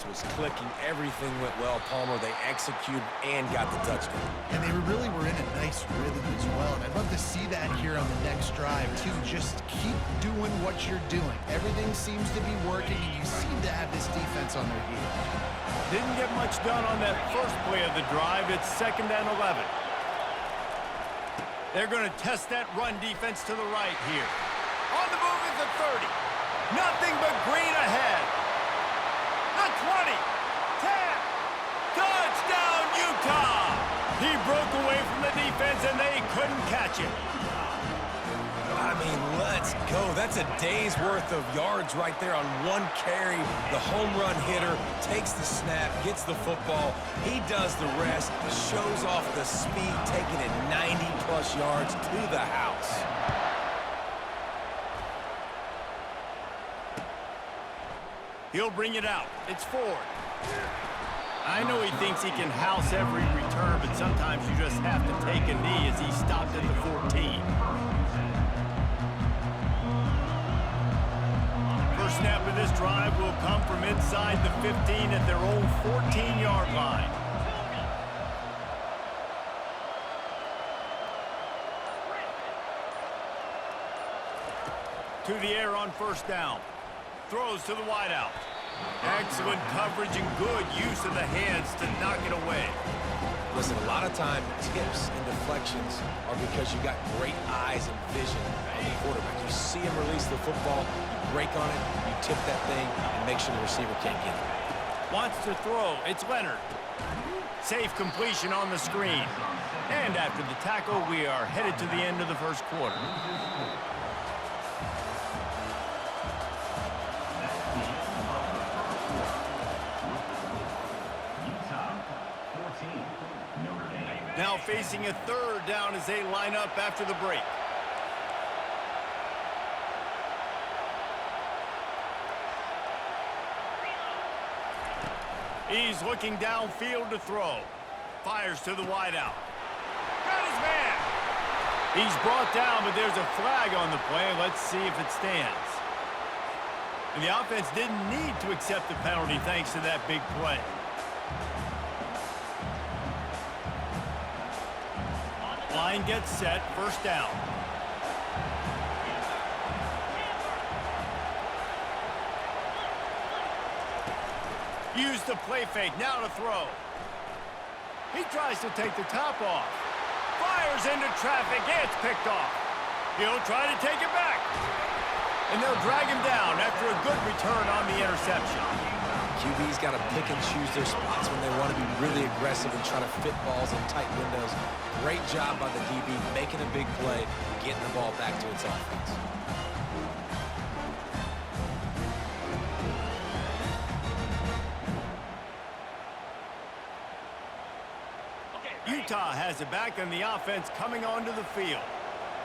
was clicking. Everything went well, Palmer. They executed and got the touchdown. And they really were in a nice rhythm as well. And I'd love to see that here on the next drive, too. Just keep doing what you're doing. Everything seems to be working, and you seem to have this defense on their heels. Didn't get much done on that first play of the drive. It's 2nd and 11. They're going to test that run defense to the right here. On the move is the 30. Nothing but green ahead. The 20. 10. Touchdown, Utah! He broke away from the defense, and they couldn't catch him. I mean, let's go. That's a day's worth of yards right there on one carry. The home run hitter takes the snap, gets the football. He does the rest, shows off the speed, taking it 90-plus yards to the house. He'll bring it out. It's Ford. I know he thinks he can house every return, but sometimes you just have to take a knee as he stopped at the 14. First snap of this drive will come from inside the 15 at their own 14-yard line. To the air on first down. Throws to the wideout. Excellent coverage and good use of the hands to knock it away. Listen, a lot of time, tips and deflections are because you got great eyes and vision on the quarterback. You see him release the football, you break on it, you tip that thing, and make sure the receiver can't get it. Wants to throw. It's Leonard. Safe completion on the screen. And after the tackle, we are headed to the end of the first quarter. Now facing a 3rd down as they line up after the break. He's looking downfield to throw. Fires to the wideout. Got his man. He's brought down, but there's a flag on the play. Let's see if it stands. And the offense didn't need to accept the penalty thanks to that big play. Line gets set, first down. Use the play fake, now to throw. He tries to take the top off. Fires into traffic, it's picked off. He'll try to take it back. And they'll drag him down after a good return on the interception. QB's got to pick and choose their spots when they want to be really aggressive and try to fit balls in tight windows. Great job by the DB, making a big play, getting the ball back to its offense. Utah has it back, and the offense coming onto the field.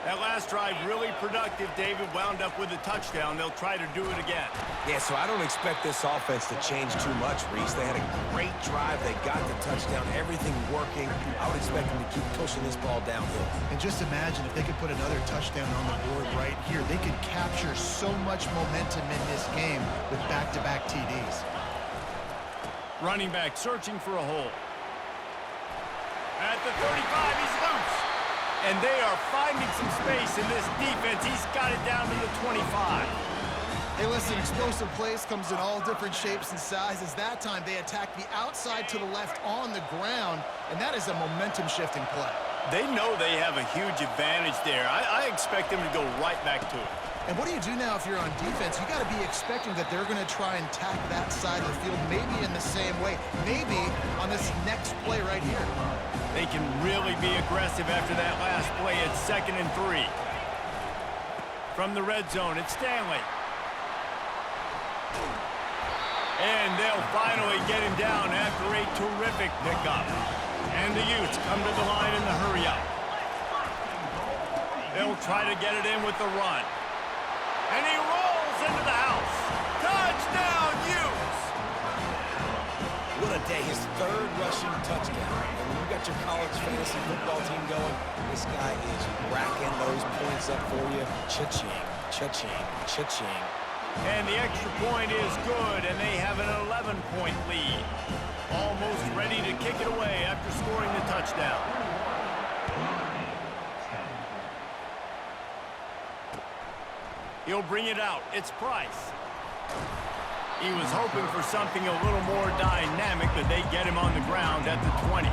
That last drive really productive. David wound up with a touchdown. They'll try to do it again. Yeah, so I don't expect this offense to change too much, Reese. They had a great drive. They got the touchdown. Everything working. I would expect them to keep pushing this ball downhill. And just imagine if they could put another touchdown on the board right here. They could capture so much momentum in this game with back-to-back TDs. Running back searching for a hole. At the 35, he's loose. And they are finding some space in this defense. He's got it down to the 25. Hey, listen, explosive plays comes in all different shapes and sizes. That time, they attack the outside to the left on the ground, and that is a momentum-shifting play. They know they have a huge advantage there. I expect them to go right back to it. And what do you do now if you're on defense? You got to be expecting that they're going to try and tack that side of the field, maybe in the same way, maybe on this next play right here. They can really be aggressive after that last play. It's 2nd and 3. From the red zone, it's Stanley. And they'll finally get him down after a terrific pickup. And the Utes come to the line in the hurry-up. They'll try to get it in with the run. And he rolls into the house. Touchdown, Utes! What a day. His 3rd rushing touchdown. And when you got your college fantasy football team going, this guy is racking those points up for you. Cha-ching, cha-ching, cha-ching. And the extra point is good, and they have an 11-point lead. Almost ready to kick it away after scoring the touchdown. He'll bring it out. It's Price. He was hoping for something a little more dynamic, but they get him on the ground at the 20.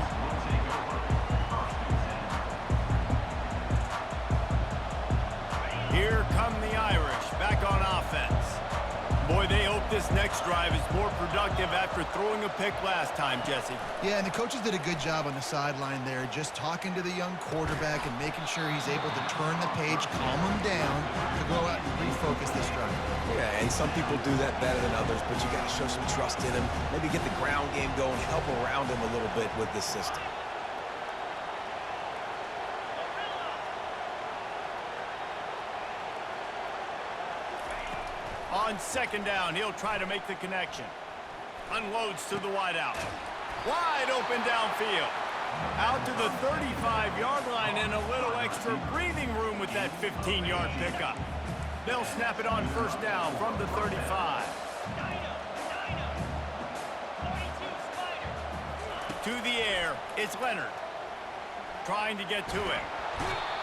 Here come the Irish, back on offense. Boy, they hope this next drive is more productive after throwing a pick last time, Jesse. Yeah, and the coaches did a good job on the sideline there, just talking to the young quarterback and making sure he's able to turn the page, calm him down, to go out and refocus this drive. Yeah, and some people do that better than others, but you got to show some trust in him, maybe get the ground game going, help around him a little bit with this system. On second down, he'll try to make the connection. Unloads to the wideout. Wide open downfield. Out to the 35-yard line and a little extra breathing room with that 15-yard pickup. They'll snap it on first down from the 35. To the air, it's Leonard. Trying to get to it.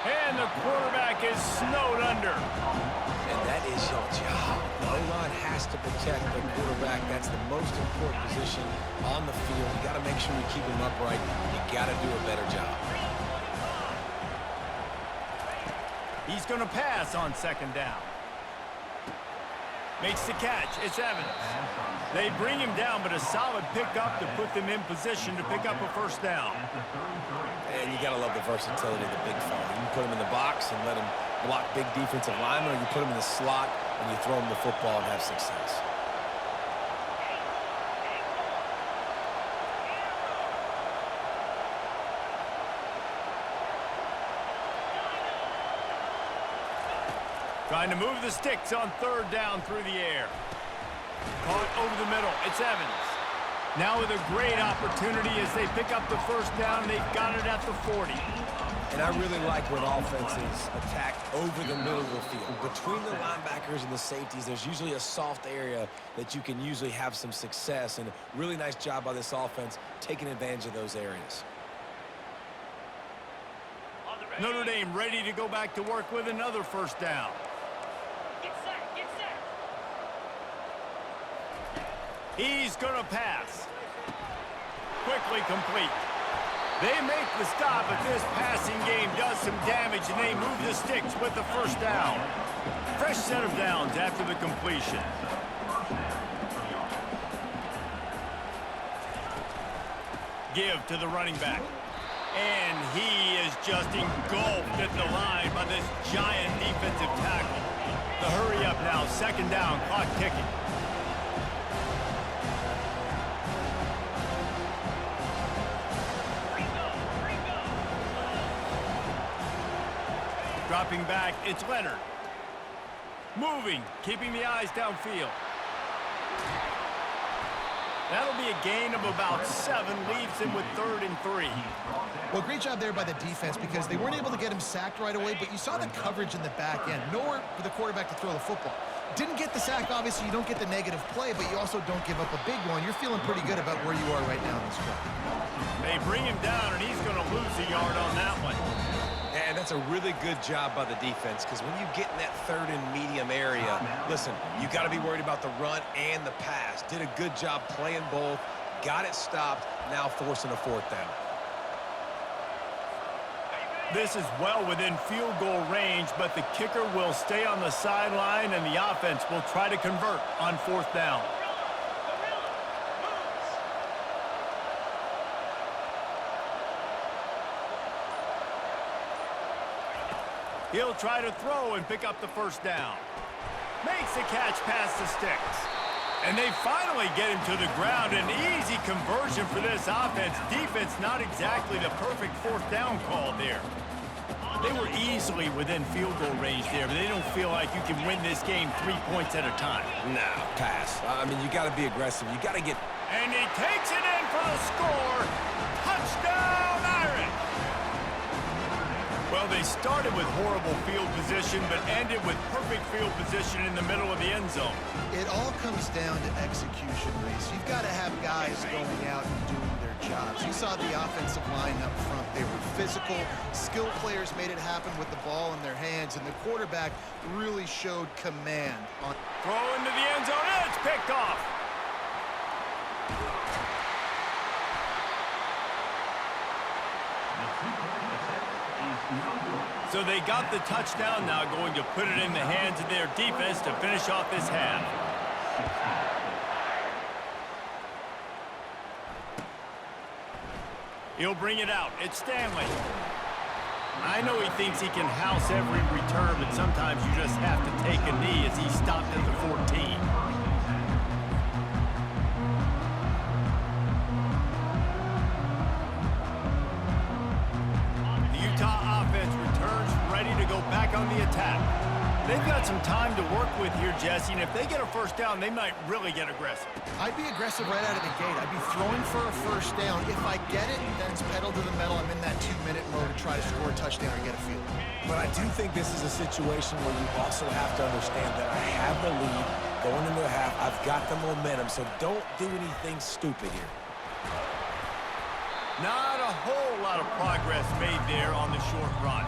And the quarterback is snowed under. And that is your job. The O-line has to protect the quarterback. That's the most important position on the field. You got to make sure you keep him upright. You got to do a better job. He's going to pass on second down. Makes the catch. It's Evans. They bring him down, but a solid pickup to put them in position to pick up a first down. And you got to love the versatility of the big fella. You can put him in the box and let him block big defensive linemen, or you put him in the slot and you throw him the football and have success. Trying to move the sticks on third down through the air. Caught over the middle. It's Evans. Now with a great opportunity as they pick up the first down. They've got it at the 40. And I really like when offenses attack over the middle of the field. Between the linebackers and the safeties, there's usually a soft area that you can usually have some success. And a really nice job by this offense taking advantage of those areas. Notre Dame ready to go back to work with another first down. He's going to pass. Quickly complete. They make the stop, but this passing game does some damage, and they move the sticks with the first down. Fresh set of downs after the completion. Give to the running back. And he is just engulfed at the line by this giant defensive tackle. The hurry up now, second down, clock ticking. Dropping back, it's Leonard. Moving, keeping the eyes downfield. That'll be a gain of about 7, leaves him with 3rd and 3. Well, great job there by the defense because they weren't able to get him sacked right away, but you saw the coverage in the back end. Nowhere for the quarterback to throw the football. Didn't get the sack, obviously. You don't get the negative play, but you also don't give up a big one. You're feeling pretty good about where you are right now in this drive. They bring him down, and he's going to lose a yard on that one. And that's a really good job by the defense, because when you get in that 3rd and medium area, listen, you got to be worried about the run and the pass. Did a good job playing both, got it stopped, now forcing a 4th down. This is well within field goal range, but the kicker will stay on the sideline, and the offense will try to convert on 4th down. He'll try to throw and pick up the first down. Makes the catch past the sticks. And they finally get him to the ground. An easy conversion for this offense. Defense not exactly the perfect 4th down call there. They were easily within field goal range there, but they don't feel like you can win this game 3 points at a time. No, pass. I mean, you got to be aggressive. You got to get... And he takes it in for the score. Touchdown, Irish! Well, they started with horrible field position, but ended with perfect field position in the middle of the end zone. It all comes down to execution, Reese. You've got to have guys going out and doing their jobs. You saw the offensive line up front. They were physical. Skill players made it happen with the ball in their hands, and the quarterback really showed command. Throw into the end zone, and it's picked off. So they got the touchdown, now going to put it in the hands of their defense to finish off this half. He'll bring it out. It's Stanley. I know he thinks he can house every return, but sometimes you just have to take a knee as he stopped at the 14. Back on the attack. They've got some time to work with here, Jesse, and if they get a first down, they might really get aggressive. I'd be aggressive right out of the gate. I'd be throwing for a first down. If I get it, then it's pedal to the metal. I'm in that 2-minute mode to try to score a touchdown or get a field. But I do think this is a situation where you also have to understand that I have the lead going into the half. I've got the momentum, so don't do anything stupid here. Not a whole lot of progress made there on the short run.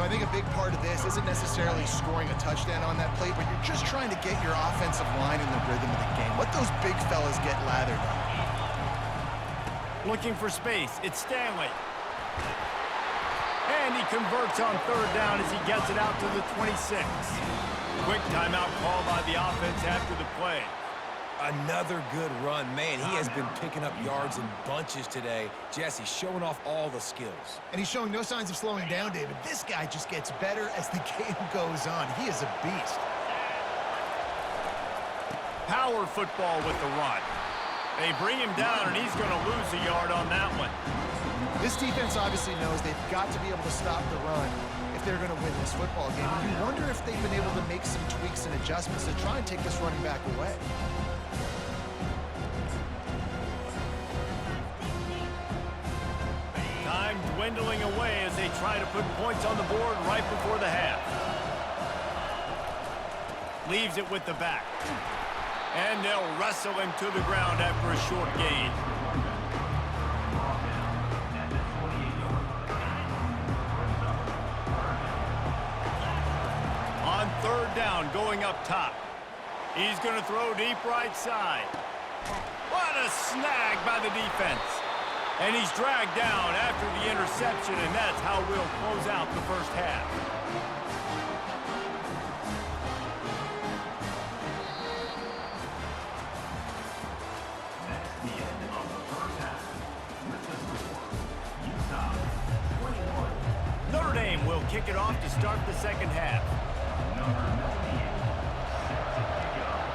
I think a big part of this isn't necessarily scoring a touchdown on that play, but you're just trying to get your offensive line in the rhythm of the game. Let those big fellas get lathered up. Looking for space. It's Stanley. And he converts on third down as he gets it out to the 26. Quick timeout call by the offense after the play. Another good run. Man, he has been picking up yards in bunches today. Jesse showing off all the skills. And he's showing no signs of slowing down, David. This guy just gets better as the game goes on. He is a beast. Power football with the run. They bring him down, and he's going to lose a yard on that one. This defense obviously knows they've got to be able to stop the run if they're going to win this football game. And you wonder if they've been able to make some tweaks and adjustments to try and take this running back away. Time dwindling away as they try to put points on the board right before the half. Leaves it with the back. And they'll wrestle him to the ground after a short gain. On third down, going up top. He's going to throw deep right side. What a snag by the defense. And he's dragged down after the interception, and that's how we'll close out the first half. That's the end of the first half. With the score, Utah 21. Notre Dame will kick it off to start the second half. Number 98, set to kick off.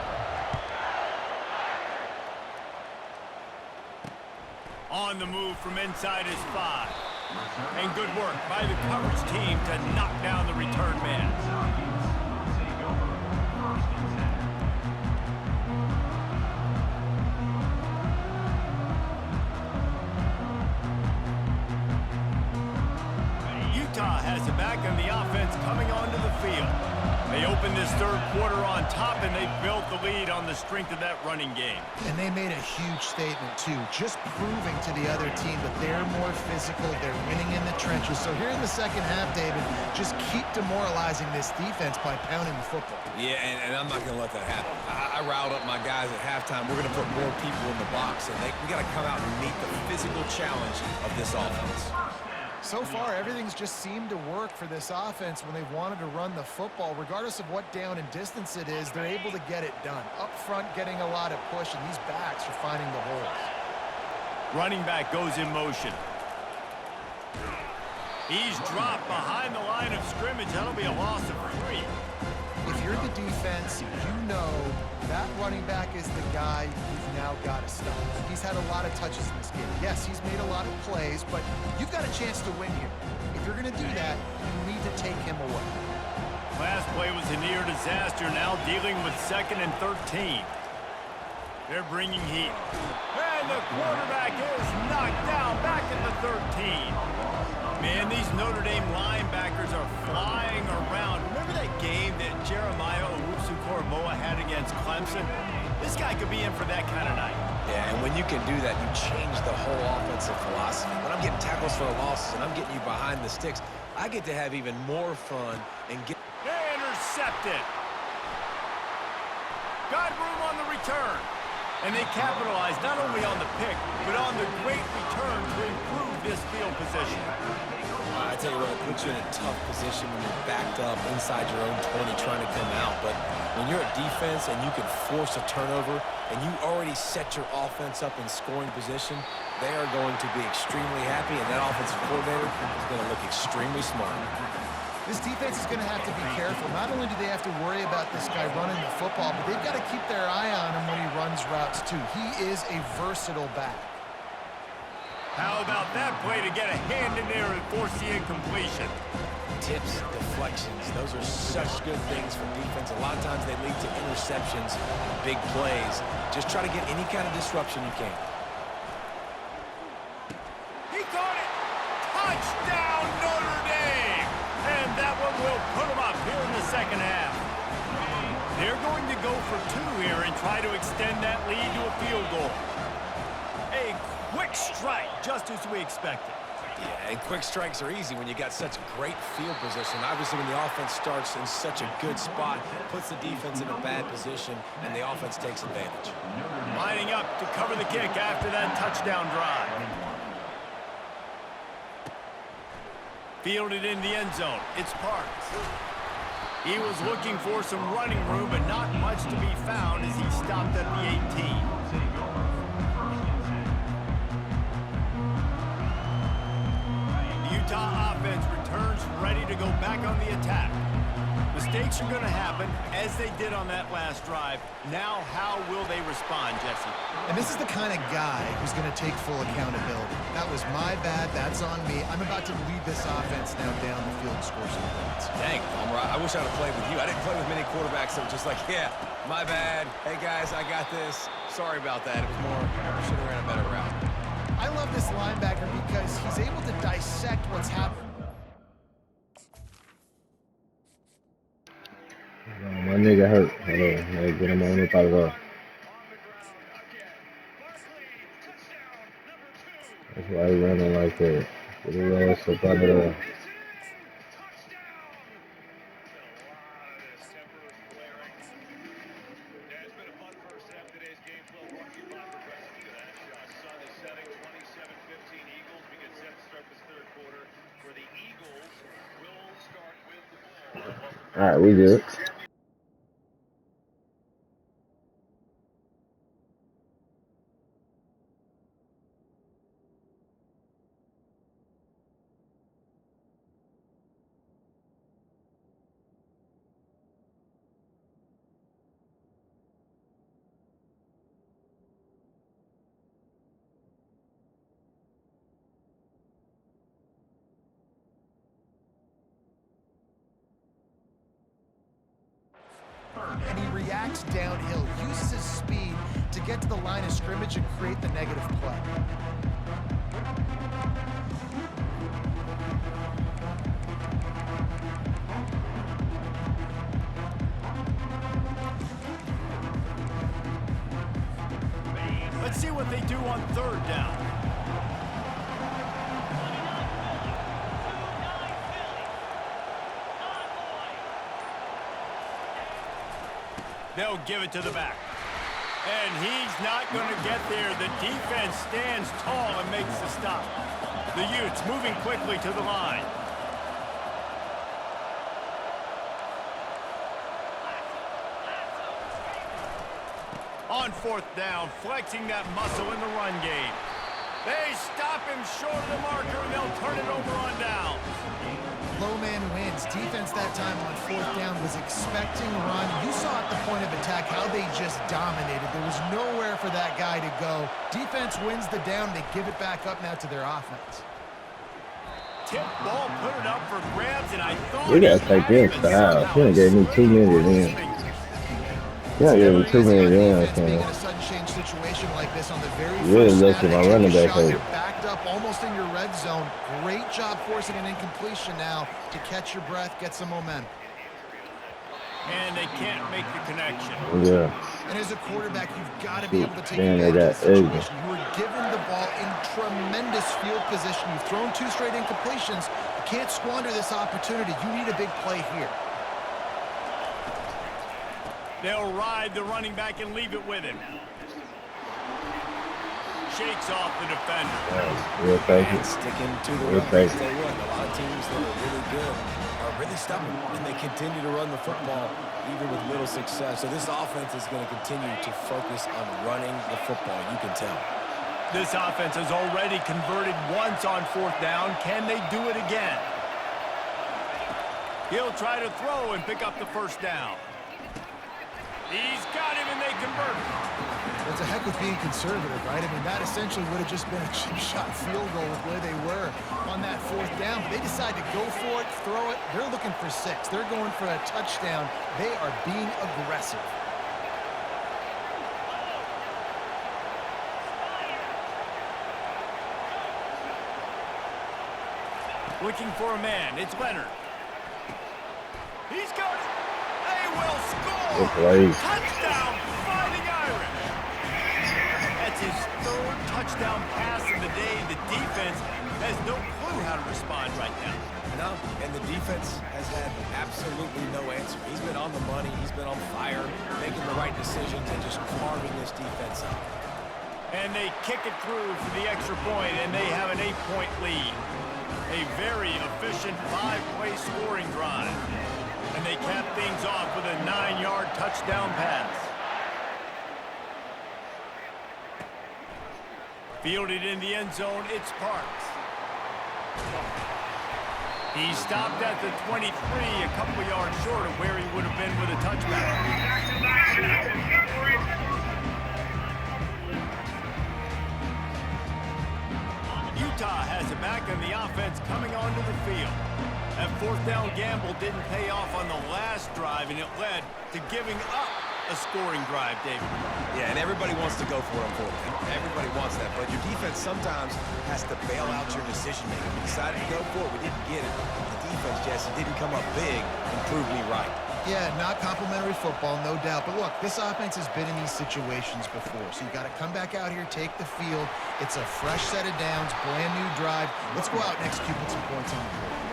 On the move from inside his 5. And good work by the coverage team to knock down the return man. Take over first and 10. Utah has it back on the offense coming onto the field. They opened this third quarter on top, and they built the lead on the strength of that running game. And they made a huge statement, too, just proving to the other team that they're more physical, they're winning in the trenches. So here in the second half, David, just keep demoralizing this defense by pounding the football. Yeah, and I'm not going to let that happen. I riled up my guys at halftime. We're going to put more people in the box, and we got to come out and meet the physical challenge of this offense. So far, everything's just seemed to work for this offense when they've wanted to run the football. Regardless of what down and distance it is, they're able to get it done. Up front, getting a lot of push, and these backs are finding the holes. Running back goes in motion. He's dropped behind the line of scrimmage. That'll be a loss of 3. If you're the defense, you know that running back is the guy you've now got to stop. He's had a lot of touches in this game. Yes, he's made a lot of plays, but you've got a chance to win here. If you're going to do that, you need to take him away. Last play was a near disaster, now dealing with 2nd and 13. They're bringing heat. And the quarterback is knocked down back at the 13. Man, these Notre Dame linebackers are flying around. Remember that game that Jeremiah Owusu-Koramoah had against Clemson? This guy could be in for that kind of night. Yeah, and when you can do that, you change the whole offensive philosophy. When I'm getting tackles for losses and I'm getting you behind the sticks, I get to have even more fun and get... Intercepted. Got room on the return. And they capitalized not only on the pick, but on the great return to improve this field position. I tell you what, it puts you in a tough position when you're backed up inside your own 20 trying to come out. But when you're a defense and you can force a turnover and you already set your offense up in scoring position, they are going to be extremely happy, and that offensive coordinator is going to look extremely smart. This defense is going to have to be careful. Not only do they have to worry about this guy running the football, but they've got to keep their eye on him when he runs routes too. He is a versatile back. How about that play to get a hand in there and force the incompletion? Tips, deflections, those are such good things for defense. A lot of times they lead to interceptions, big plays. Just try to get any kind of disruption you can. He caught it! Touchdown, Notre Dame! And that one will put them up here in the second half. They're going to go for 2 here and try to extend that lead to a field goal. A quick strike, just as we expected. Yeah, and quick strikes are easy when you got such great field position. Obviously, when the offense starts in such a good spot, puts the defense in a bad position, and the offense takes advantage. Lining up to cover the kick after that touchdown drive. Fielded in the end zone. It's Parks. He was looking for some running room, but not much to be found as he stopped at the 18. Utah offense returns ready to go back on the attack. Mistakes are going to happen, as they did on that last drive. Now, how will they respond, Jesse? And this is the kind of guy who's going to take full accountability. That was my bad. That's on me. I'm about to lead this offense now down the field and score some points. Dang, Palmer, I wish I'd have played with you. I didn't play with many quarterbacks that were just like, yeah, my bad. Hey, guys, I got this. Sorry about that. It was more, should have ran a better route. I love this linebacker because he's able to dissect what's happening. My nigga hurt. Hold on. Let me get him on up out of there. That's why he running like that. Get his ass up out of there. All right, we good. And he reacts downhill, uses his speed to get to the line of scrimmage and create the negative play. Let's see what they do on 3rd down. They'll give it to the back. And he's not going to get there. The defense stands tall and makes the stop. The Utes moving quickly to the line. On 4th down, flexing that muscle in the run game. They stop him short of the marker, and they'll turn it over on downs. Low man wins. Defense that time on 4th down was expecting run. You saw at the point of attack how they just dominated. There was nowhere for that guy to go. Defense wins the down. They give it back up now to their offense. Tip ball, put it up for grabs, and I thought We gotta take this style. She done gave me 2 minutes in. Yeah, yeah, 2 minutes in, Defense making a sudden change situation like this on the very Really first looks snap. like They my take running a back shot. hurt. They're backed up almost in your red zone. Great job forcing an incompletion now to catch your breath, get some momentum. And they can't make the connection. Yeah. And as a quarterback, you've got to be able to take Man, they advantage of got the ugly. situation. You were given the ball in tremendous field position. You've thrown 2 straight incompletions. You can't squander this opportunity. You need a big play here. They'll ride the running back and leave it with him. Shakes off the defender. Real thank you. And sticking to the Real run. thank I'll tell you what, a lot of teams that are really good are really stubborn, and they continue to run the football even with little success. So this offense is going to continue to focus on running the football. You can tell. This offense has already converted once on 4th down. Can they do it again? He'll try to throw and pick up the 1st down. He's got him, and they convert. It's a heck of being conservative, right? I mean, that essentially would have just been a chip shot field goal with where they were on that 4th down. But they decide to go for it, throw it. They're looking for 6. They're going for a touchdown. They are being aggressive. Looking for a man. It's Leonard. He's got it. They will score. Good play. Touchdown, Fighting Irish. That's his 3rd touchdown pass of the day. The defense has no clue how to respond right now. No, and the defense has had absolutely no answer. He's been on the money. He's been on fire, making the right decisions and just carving this defense up. And they kick it through for the extra point, and they have an 8-point lead. A very efficient 5-play scoring drive. And they cap things off with a 9-yard touchdown pass. Fielded in the end zone, it's Parks. He stopped at the 23, a couple of yards short of where he would have been with a touchback. Utah has it back, and the offense coming onto the field. That 4th down gamble didn't pay off on the last drive, and it led to giving up a scoring drive, David. Yeah, and everybody wants to go for it on 4th down. Everybody wants that, but your defense sometimes has to bail out your decision-making. We decided to go for it. We didn't get it. The defense, Jesse, didn't come up big and prove me right. Yeah, not complimentary football, no doubt. But look, this offense has been in these situations before. So you got to come back out here, take the field. It's a fresh set of downs, brand new drive. Let's go out and execute with some points on the board.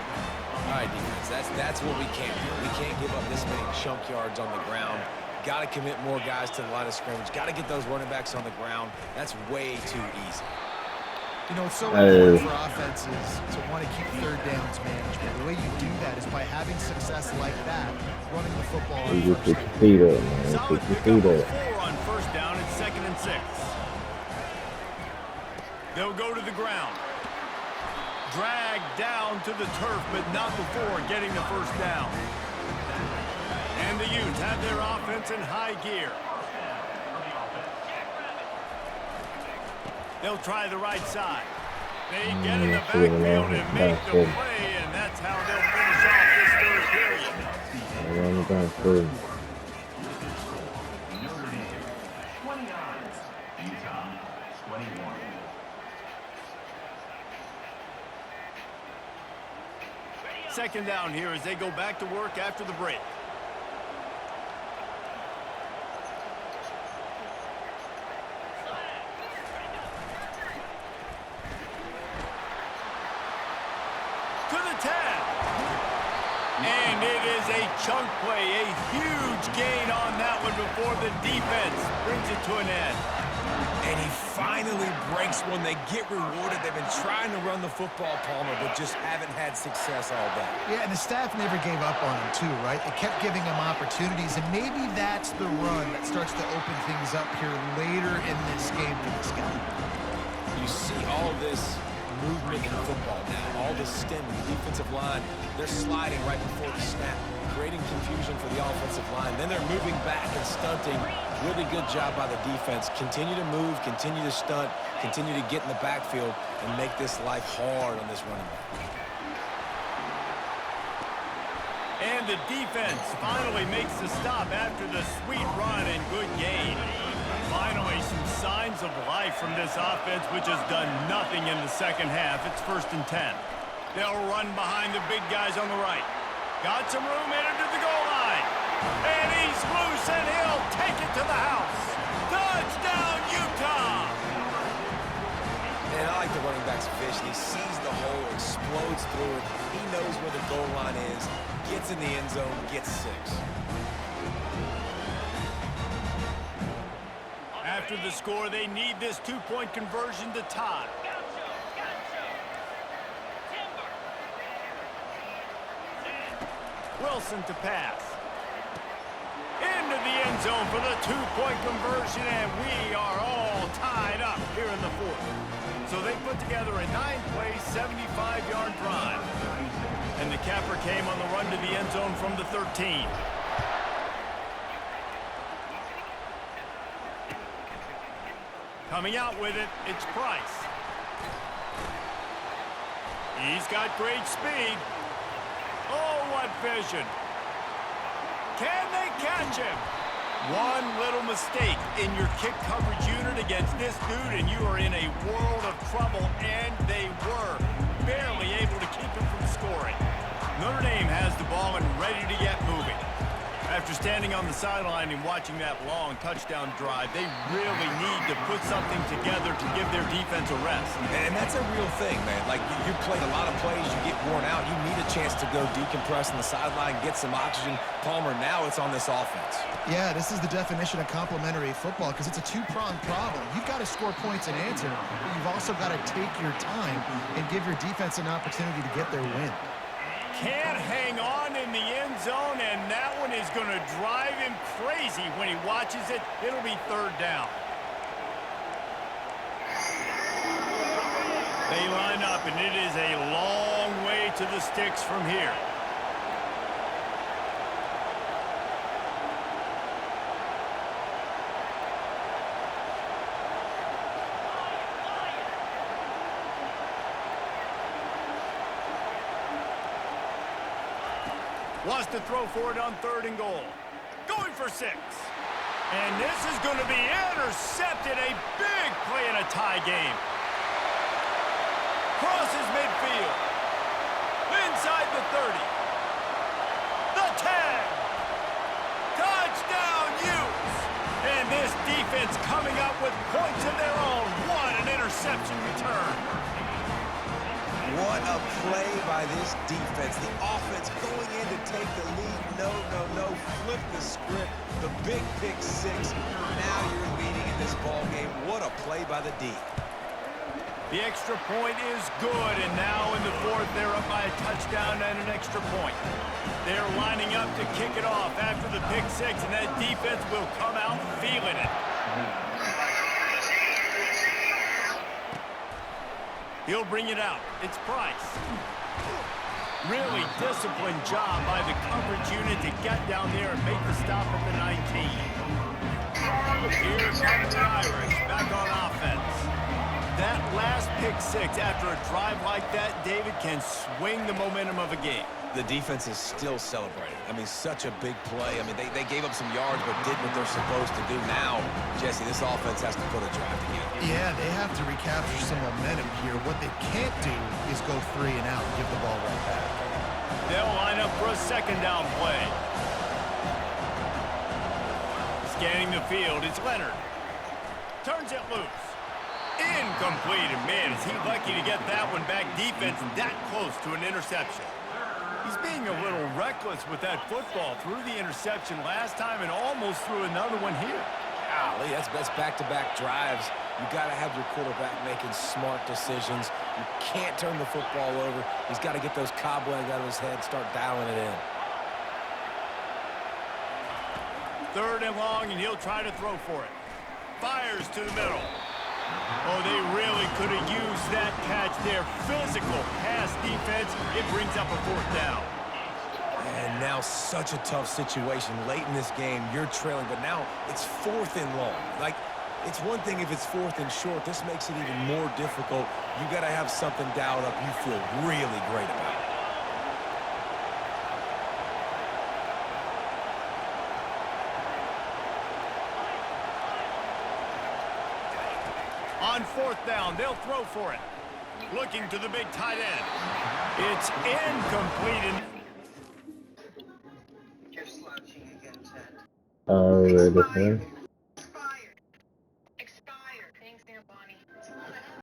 All right, defense, that's what we can't do. We can't give up this many chunk yards on the ground. Got to commit more guys to the line of scrimmage. Got to get those running backs on the ground. That's way too easy. You know, it's so important for offenses to want to keep 3rd downs management. The way you do that is by having success like that, running the football on You 1st get down. your feet up, man. Solid Get your pickup feet of up. 4 on 1st down. It's 2nd and 6. They'll go to the ground. Dragged down to the turf, but not before getting the 1st down. And the Utes have their offense in high gear. They'll try the right side. They get in the backfield and make the play, and that's how they'll finish off this 3rd period. Run down through. Notre Dame, 29. Utah, 21. Second down here as they go back to work after the break. To the 10. And it is a chunk play, a huge gain on that one before the defense brings it to an end. And he finally breaks one. They get rewarded. They've been trying to run the football, Palmer, but just haven't had success all day. Yeah, and the staff never gave up on him, too, right? They kept giving him opportunities, and maybe that's the run that starts to open things up here later in this game for this guy. You see all this movement in football now, all this stemming, the defensive line, they're sliding right before the snap, creating confusion for the offensive line. Then they're moving back and stunting. Really good job by the defense. Continue to move, continue to stunt, continue to get in the backfield and make this life hard on this running back. And the defense finally makes the stop after the sweet run and good gain. Finally, some signs of life from this offense, which has done nothing in the second half. It's 1st and 10. They'll run behind the big guys on the right. Got some room headed to the goal line. And he's loose, and he'll take it to the house. Touchdown, Utah! And I like the running back's vision. He sees the hole, explodes through it. He knows where the goal line is, gets in the end zone, gets 6. After the score, they need this 2-point conversion to tie. Wilson to pass. Into the end zone for the 2-point conversion, and we are all tied up here in the 4th. So they put together a 9-play, 75-yard drive. And the capper came on the run to the end zone from the 13. Coming out with it, it's Price. He's got great speed. Oh, what vision. Can they catch him? One little mistake in your kick coverage unit against this dude, and you are in a world of trouble, and they were barely able to keep him from scoring. Notre Dame has the ball and ready to get moving. After standing on the sideline and watching that long touchdown drive, they really need to put something together to give their defense a rest. And that's a real thing, man. Like, you played a lot of plays, you get worn out, you need a chance to go decompress on the sideline, get some oxygen. Palmer, now it's on this offense. Yeah, this is the definition of complementary football because it's a two-pronged problem. You've got to score points and answer, but you've also got to take your time and give your defense an opportunity to get their win. Can't hang on in the end zone, and that one is going to drive him crazy when he watches it. It'll be 3rd down. They line up, and it is a long way to the sticks from here. Wants to throw for it on 3rd and goal. Going for 6. And this is going to be intercepted. A big play in a tie game. Crosses midfield. Inside the 30. The 10. Touchdown, Utes. And this defense coming up with points of their own. What an interception return. What a play by this defense. The offense going in to take the lead. No. Flip the script. The big pick 6. Now you're leading in this ball game. What a play by the D. The extra point is good, and now in the 4th, they're up by a touchdown and an extra point. They're lining up to kick it off after the pick 6, and that defense will come out feeling it. He'll bring it out. It's Price. Really disciplined job by the coverage unit to get down there and make the stop at the 19. Here comes the Irish back on offense. That last pick 6 after a drive like that, David, can swing the momentum of a game. The defense is still celebrating. I mean, such a big play. I mean, they gave up some yards but did what they're supposed to do. Now, Jesse, this offense has to put a drive together. Yeah, they have to recapture some momentum here. What they can't do is go 3 and out and give the ball right back. They'll line up for a 2nd down play. Scanning the field, it's Leonard. Turns it loose. Incomplete, and man, is he lucky to get that one back. Defense that close to an interception. He's being a little reckless with that football. Threw the interception last time and almost threw another one here. Golly, that's back-to-back drives. You got to have your quarterback making smart decisions. You can't turn the football over. He's got to get those cobwebs out of his head, start dialing it in. 3rd and long, and he'll try to throw for it. Fires to the middle. Oh, they really could have used that catch there. Physical pass defense. It brings up a 4th down. And now such a tough situation. Late in this game, you're trailing, but now it's 4th and long. Like, it's one thing if it's 4th and short. This makes it even more difficult. You got to have something dialed up you feel really great about. down. They'll throw for it. Looking to the big tight end. It's incomplete. Ready for him?